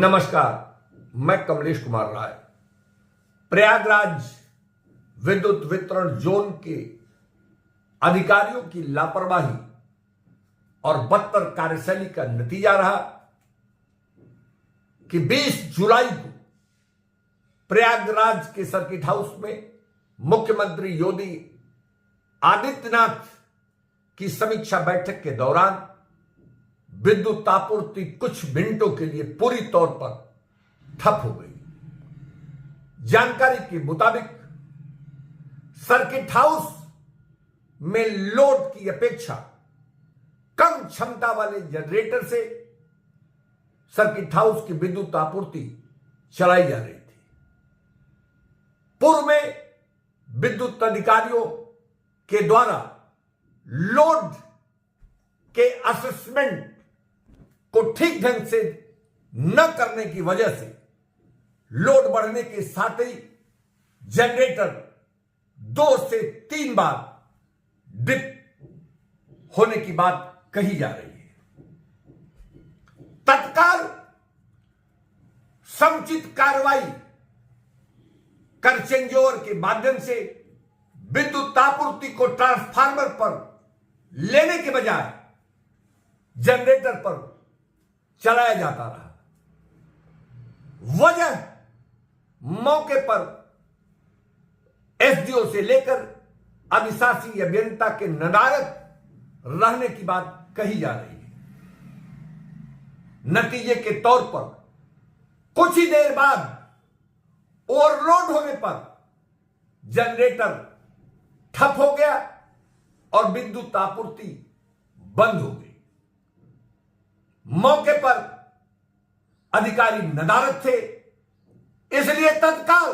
नमस्कार, मैं कमलेश कुमार राय। प्रयागराज विद्युत वितरण जोन के अधिकारियों की लापरवाही और बदतर कार्यशैली का नतीजा रहा कि 20 जुलाई को प्रयागराज के सर्किट हाउस में मुख्यमंत्री योगी आदित्यनाथ की समीक्षा बैठक के दौरान विद्युत आपूर्ति कुछ मिनटों के लिए पूरी तौर पर ठप हो गई। जानकारी के मुताबिक सर्किट हाउस में लोड की अपेक्षा कम क्षमता वाले जनरेटर से सर्किट हाउस की विद्युत आपूर्ति चलाई जा रही थी। पूर्व में विद्युत अधिकारियों के द्वारा लोड के असेसमेंट को ठीक ढंग से न करने की वजह से लोड बढ़ने के साथ ही जनरेटर 2 से 3 बार डिप होने की बात कही जा रही है। तत्काल समुचित कार्रवाई कर चेंजओवर के माध्यम से विद्युत आपूर्ति को ट्रांसफार्मर पर लेने के बजाय जनरेटर पर चलाया जाता रहा। वजह मौके पर एसडीओ से लेकर अधिशासी अभियंता के नदारद रहने की बात कही जा रही है। नतीजे के तौर पर कुछ ही देर बाद ओवरलोड होने पर जनरेटर ठप हो गया और विद्युत आपूर्ति बंद हो गई। मौके पर अधिकारी नदारद थे, इसलिए तत्काल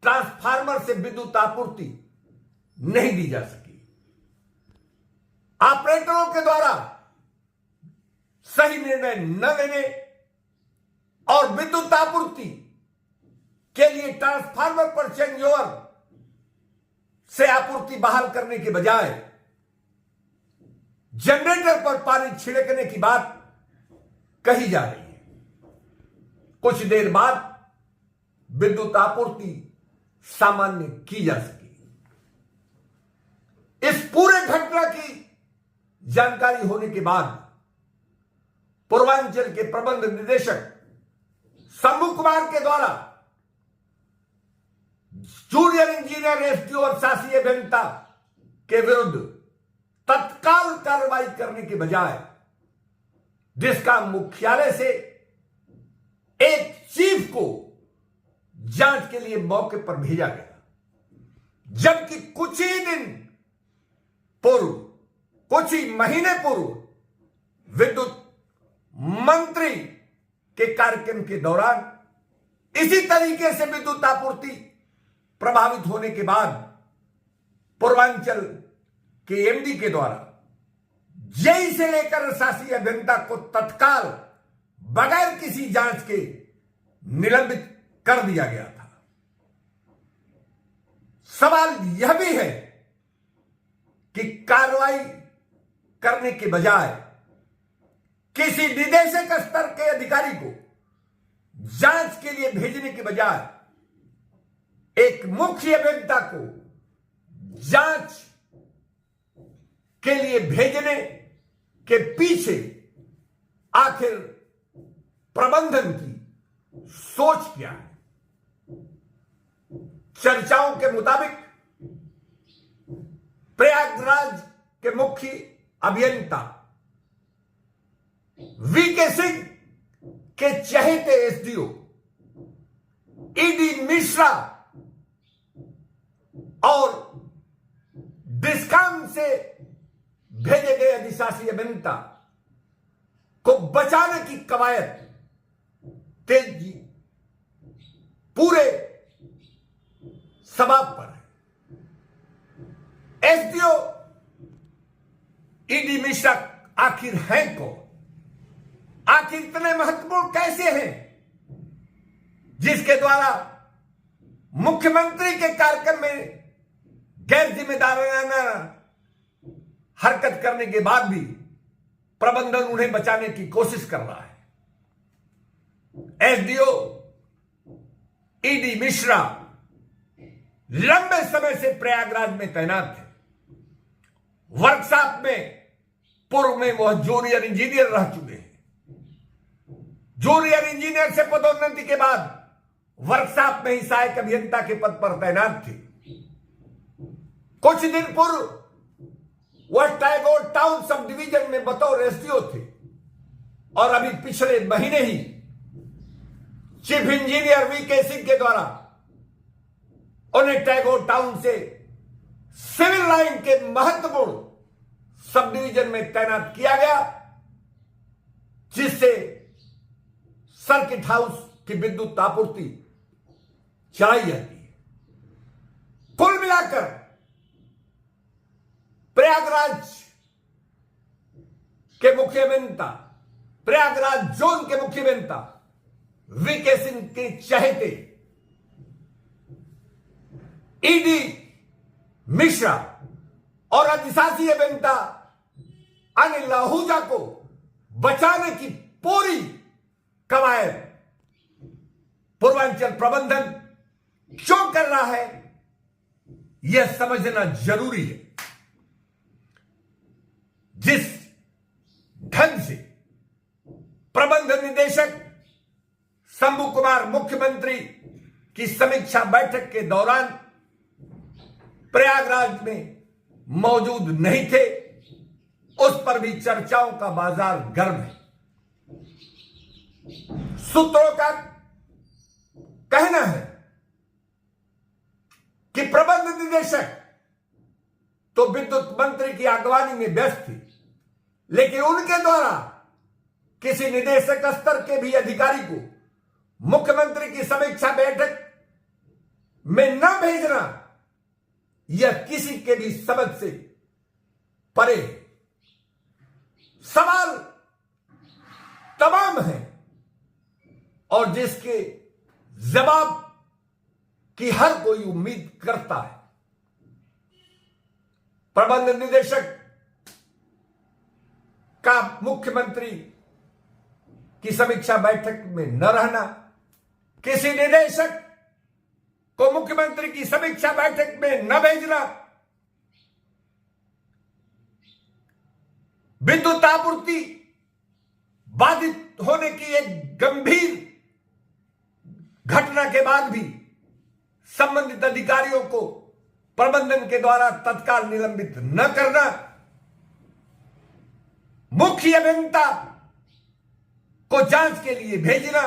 ट्रांसफार्मर से विद्युत आपूर्ति नहीं दी जा सकी। ऑपरेटरों के द्वारा सही निर्णय न लेने और विद्युत आपूर्ति के लिए ट्रांसफार्मर पर चेंजओवर से आपूर्ति बहाल करने के बजाय जनरेटर पर पानी छिड़कने की बात कही जा रही है। कुछ देर बाद विद्युत आपूर्ति सामान्य की जा सकी। इस पूरे घटना की जानकारी होने के बाद पूर्वांचल के प्रबंध निदेशक शंभू कुमार के द्वारा जूनियर इंजीनियर एसडीओ और शासी अभियंता के विरुद्ध तत्काल कार्रवाई करने के बजाय जिसका मुख्यालय से एक चीफ को जांच के लिए मौके पर भेजा गया, जबकि कुछ ही दिन पूर्व, कुछ ही महीने पूर्व विद्युत मंत्री के कार्यक्रम के दौरान इसी तरीके से विद्युत आपूर्ति प्रभावित होने के बाद पूर्वांचल के एमडी के द्वारा जेई से लेकर शासी अभियंता को तत्काल बगैर किसी जांच के निलंबित कर दिया गया था। सवाल यह भी है कि कार्रवाई करने के बजाय किसी निदेशक स्तर के अधिकारी को जांच के लिए भेजने के बजाय एक मुख्य अभियंता को जांच के लिए भेजने के पीछे आखिर प्रबंधन की सोच क्या है? चर्चाओं के मुताबिक प्रयागराज के मुख्य अभियंता वीके सिंह के चहेते एसडीओ ईडी मिश्रा और डिस्कॉम से भेजे गए अधिशासी अभियंता को बचाने की कवायद तेजी पूरे सबाब पर है। एसडीओ ईडी मिश्रा आखिर हैं कौन? आखिर इतने महत्वपूर्ण कैसे हैं जिसके द्वारा मुख्यमंत्री के कार्यक्रम में गैर जिम्मेदाराना हरकत करने के बाद भी प्रबंधन उन्हें बचाने की कोशिश कर रहा है। एसडीओ ईडी मिश्रा लंबे समय से प्रयागराज में तैनात थे। वर्कशॉप में पूर्व में वह जूनियर इंजीनियर रह चुके हैं। जूनियर इंजीनियर से पदोन्नति के बाद वर्कशॉप में ही सहायक अभियंता के पद पर तैनात थे। कुछ दिन पूर्व वह टैगोर टाउन सब डिवीजन में बतौर एसडीओ थे और अभी पिछले महीने ही चीफ इंजीनियर वीके सिंह के द्वारा उन्हें टैगोर टाउन से सिविल लाइन के महत्वपूर्ण सब डिवीजन में तैनात किया गया, जिससे सर्किट हाउस की विद्युत आपूर्ति चलाई जाती है। कुल मिलाकर प्रयागराज के मुख्य अभियंता, प्रयागराज जोन के मुख्य अभियंता वीके सिंह के चहेते ईडी मिश्रा और अधिशासी अभियंता अनिल आहूजा को बचाने की पूरी कवायद पूर्वांचल प्रबंधन क्यों कर रहा है, यह समझना जरूरी है। जिस ढंग से प्रबंध निदेशक शंभू कुमार मुख्यमंत्री की समीक्षा बैठक के दौरान प्रयागराज में मौजूद नहीं थे, उस पर भी चर्चाओं का बाजार गर्म है। सूत्रों का कहना है कि प्रबंध निदेशक तो विद्युत मंत्री की अगवानी में व्यस्त थी, लेकिन उनके द्वारा किसी निदेशक स्तर के भी अधिकारी को मुख्यमंत्री की समीक्षा बैठक में न भेजना यह किसी के भी समझ से परे है। सवाल तमाम है और जिसके जवाब की हर कोई उम्मीद करता है। प्रबंध निदेशक का मुख्यमंत्री की समीक्षा बैठक में न रहना, किसी निदेशक को मुख्यमंत्री की समीक्षा बैठक में न भेजना, विद्युत आपूर्ति बाधित होने की एक गंभीर घटना के बाद भी संबंधित अधिकारियों को प्रबंधन के द्वारा तत्काल निलंबित न करना, मुख्य अभियंता को जांच के लिए भेजना,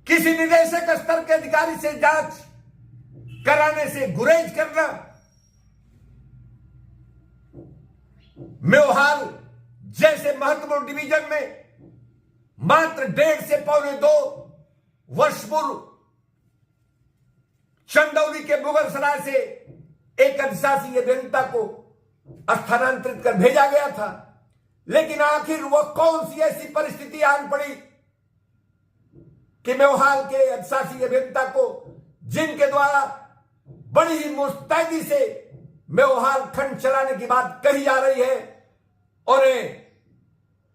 किसी निदेशक स्तर के अधिकारी से जांच कराने से गुरेज करना, मेवहाल जैसे महत्वपूर्ण डिवीजन में मात्र 1.5 से 1.25 वर्ष पूर्व चंदौली के मुगलसराय से एक अधिशासी अभियंता को स्थानांतरित कर भेजा गया था। लेकिन आखिर वह कौन सी ऐसी परिस्थिति आन पड़ी कि मेवहाल के अधिशासी अभियंता को, जिनके द्वारा बड़ी ही मुस्तैदी से मेवहाल खंड चलाने की बात कही जा रही है, उन्हें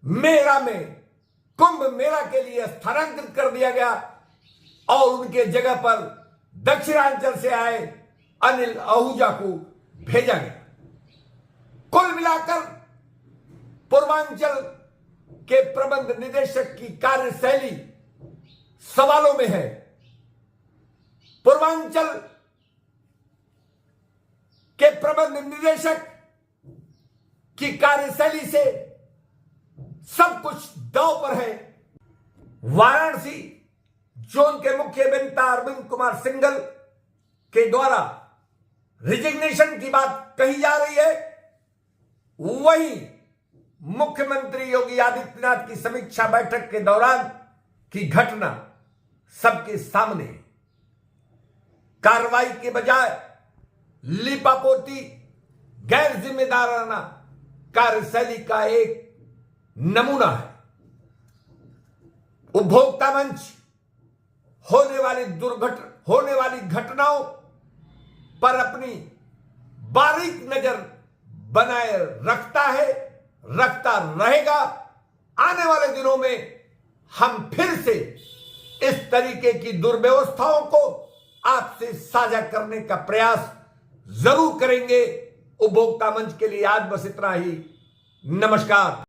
मेरा में कुंभ मेला के लिए स्थानांतरित कर दिया गया और उनके जगह पर दक्षिणांचल से आए अनिल आहूजा को भेजा गया। कुल मिलाकर पूर्वांचल के प्रबंध निदेशक की कार्यशैली सवालों में है। पूर्वांचल के प्रबंध निदेशक की कार्यशैली से सब कुछ दांव पर है। वाराणसी जोन के मुख्य अभियंता अरविंद कुमार सिंघल के द्वारा रिजिग्नेशन की बात कही जा रही है, वहीं मुख्यमंत्री योगी आदित्यनाथ की समीक्षा बैठक के दौरान की घटना सबके सामने है। कार्रवाई के बजाय लीपापोती गैर जिम्मेदाराना कार्यशैली का एक नमूना है। उपभोक्ता मंच होने वाली घटनाओं पर अपनी बारीक नजर बनाए रखता है, रखता रहेगा। आने वाले दिनों में हम फिर से इस तरीके की दुर्व्यवस्थाओं को आपसे साझा करने का प्रयास जरूर करेंगे। उपभोक्ता मंच के लिए आज बस इतना ही। नमस्कार।